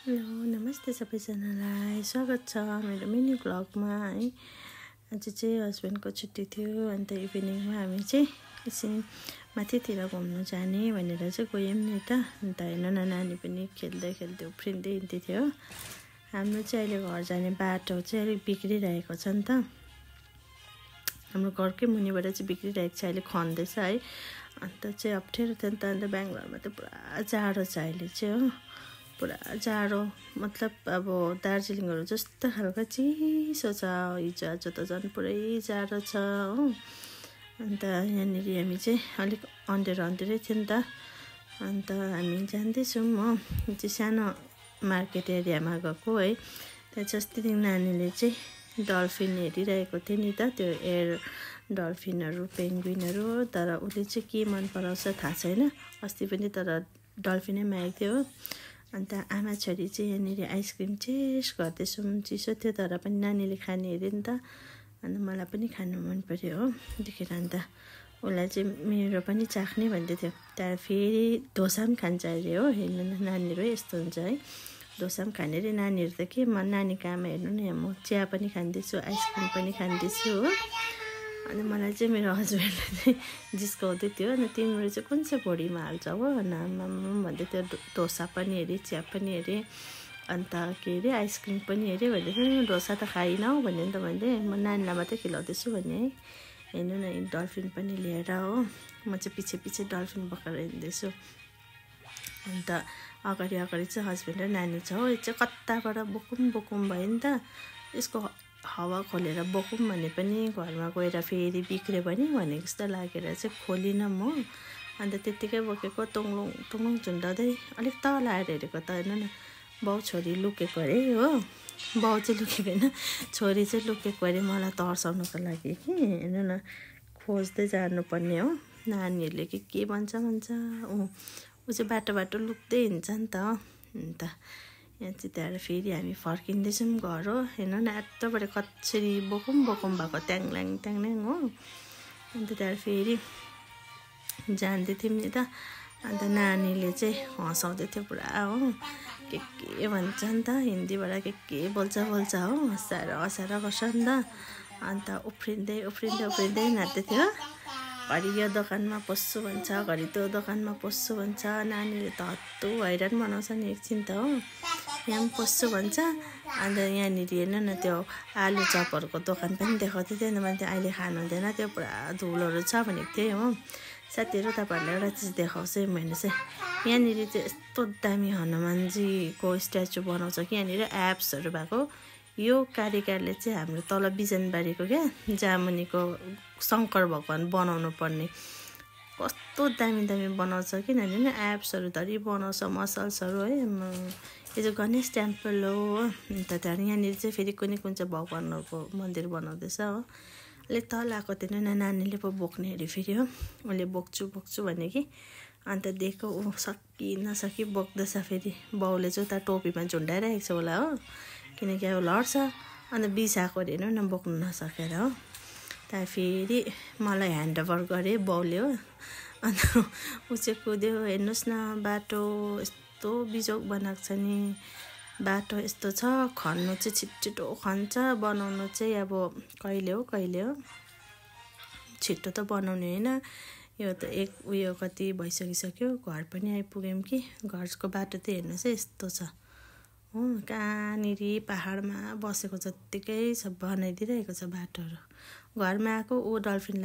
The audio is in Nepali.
हेलो नमस्ते सबैजनालाई स्वागत छ मेरो मिनी ब्लगमा है। आज चाहिँ हस्बेन्डको छुट्टी थियो अन्त इभिनिङमा हामी चाहिँ एकछिन माथितिर घुम्नु जाने भनेर चाहिँ गयौँ नि त। अन्त हेर्नु न नानी पनि खेल्दै खेल्दै उफ्रिँदै हिँड्दै थियो। हाम्रो चाहिँ अहिले घर जाने बाटो चाहिँ अलिक बिग्रिरहेको छ नि त। हाम्रो घरकै मुनिबाट चाहिँ बिग्रिरहेको छ, अहिले खन्दैछ है। अन्त चाहिँ अप्ठ्यारो थियो नि त। अन्त बेङ्गलोरमा त पुरा जाडो छ अहिले चाहिँ हो, पुरा जाडो। मतलब अब दार्जिलिङहरू जस्तो खालको चिसो छ। हिजो आज त झन् पुरै जाडो छ हो। अन्त यहाँनिर हामी चाहिँ अलिक अँध्यारो थियो नि त। अन्त हामी जाँदैछौँ हो, चाहिँ सानो मार्केट एरियामा गएको है। त्यहाँ चाहिँ अस्तिदेखि नानीले चाहिँ डल्फिन हेरिरहेको थियो नि त, त्यो एयर डल्फिनहरू पेन्गुइनहरू। तर उसले चाहिँ के मन पराउँछ थाहा छैन, अस्ति पनि तर डल्फिनै मागेको थियो हो। अन्त आमा छोरी चाहिँ यहाँनिर आइसक्रिम टेस्ट गर्दैछौँ। चिसो थियो तर पनि नानीले खाने हेऱ्यो नि त। अन्त मलाई पनि खानु मन पर्यो हो देखेर। अन्त उसलाई चाहिँ मेरो पनि चाख्ने भन्दै थियो। त्यहाँ फेरि डोसा पनि खान्छ अरे हो। हेर्नु न नानीहरू यस्तो हुन्छ है, डोसा पनि खाने अरे नानीहरू त। के म नानीको आमा हेर्नु न, म चिया पनि खाँदैछु आइसक्रिम पनि खाँदैछु हो। अनि मलाई चाहिँ मेरो हस्बेन्डले चाहिँ जिस्काउँदै थियो। अनि तिम्रो चाहिँ कुन चाहिँ भोडीमा हाल्छ हो नाममा भन्दै थियो। डोसा पनि हेरेँ, चिया पनि हेरेँ, अन्त के अरे आइसक्रिम पनि हेरेँ भन्दै थियो। डोसा त खाइनँ हौ भन्यो नि त। मैले म नानीलाई मात्रै खिलाउँदैछु भने है। हेर्नु न डल्फिन पनि लिएर हो, म चाहिँ पछि पछि डल्फिन बोकेर हिँड्दैछु। अन्त अगाडि चाहिँ हस्बेन्ड र नानी छ हो। यो चाहिँ कताबाट बोकुम भयो नि त। यसको हावा खोलेर बोकौँ भने पनि घरमा गएर फेरि बिग्रियो भने भनेको जस्तो लागेर चाहिँ खोलिनँ म। अन्त त्यत्तिकै बोकेको टुङलुङ झुन्डाउँदै अलिक तल आएर हेरेको त हेर्नु न, बाउ छोरी लुकेको अरे हो। बाउ चाहिँ लुकेको होइन, छोरी चाहिँ लुकेको अरे मलाई तर्साउनुको लागि कि। हेर्नु न खोज्दै जानुपर्ने हो। नानीहरूले के भन्छ ऊ चाहिँ बाटो लुक्दै हिँड्छ नि त। अन्त यहाँ चाहिँ त्यहाँबाट फेरि हामी फर्किँदैछौँ घर हो। हेर्नु न यत्रोबाट कसरी बोकुम भएको ट्याङल्याङ हो। अन्त त्यहाँबाट फेरि जाँदै थियौँ नि त। अन्त नानीले चाहिँ हँसाउँदै थियो पुरा हो, के भन्छ नि त हिन्दीबाट के बोल्छ हो। हँसाएर गर्छ नि त। अन्त उफ्रिँदै नाच्दै थियो। घरि यो दोकानमा पस्छु भन्छ, घरि त्यो दोकानमा पस्छु भन्छ। नानीले त हत्तु हैरान बनाउँछ नि एकछिन त हो। यहाँ पनि पस्छु भन्छ। अन्त यहाँनिर हेर्नु न त्यो आलु चपहरूको दोकान पनि देखाउँदै थियो। अन्त मैले अहिले खानु हुँदैन, त्यो पुरा धुलोहरू छ भनेको थिएँ हो। साथीहरू तपाईँहरूलाई एउटा चिज देखाउँछु है मैले चाहिँ। यहाँनिर चाहिँ यस्तो दामी हनुमानजीको स्ट्याचु बनाउँछ कि यहाँनिर एप्सहरू भएको। यो कारिगरले चाहिँ हाम्रो तल बिजनबारीको क्या जामुनीको शङ्कर भगवान बनाउनु पर्ने। कस्तो दामी बनाउँछ कि नानी, एप्सहरू धरि बनाउँछ, मसल्सहरू है। यो चाहिँ गणेश टेम्पल हो। अन्त त्यहाँदेखि यहाँनिर चाहिँ फेरि कुन चाहिँ भगवान्हरूको मन्दिर बनाउँदैछ हो। अलिक तल आएको थिएन नानीले पो बोक्ने अरे फेरि हो। उसले बोक्छु भने कि अन्त दिएको ऊ नसकी बोक्दैछ। फेरि बाउले चाहिँ उता टोपीमा झुन्डाइरहेको छ उसलाई हो, किनकि अब लड्छ। अन्त बिसाएको अरे हेर्नु न बोक्नु नसकेर हो। त्यहाँ फेरि मलाई ह्यान्डओभर गरे बाउले हो। अन्त ऊ चाहिँ कुद्यो। हेर्नुहोस् न बाटो यस्तो बिजोग बनाएको छ नि। बाटो यस्तो छ, खन्नु चाहिँ छिटो खन्छ, बनाउनु चाहिँ अब कहिले हो। छिटो त बनाउने होइन। यो त उयो कति भइसकिसक्यो। घर पनि आइपुग्यौँ कि घरको बाटो त हेर्नुहोस् है यस्तो छ हो। कहाँनिर पाहाडमा बसेको जत्तिकै छ बनाइदिइरहेको छ बाटोहरू। घरमा आएको ऊ डल्फिनलाई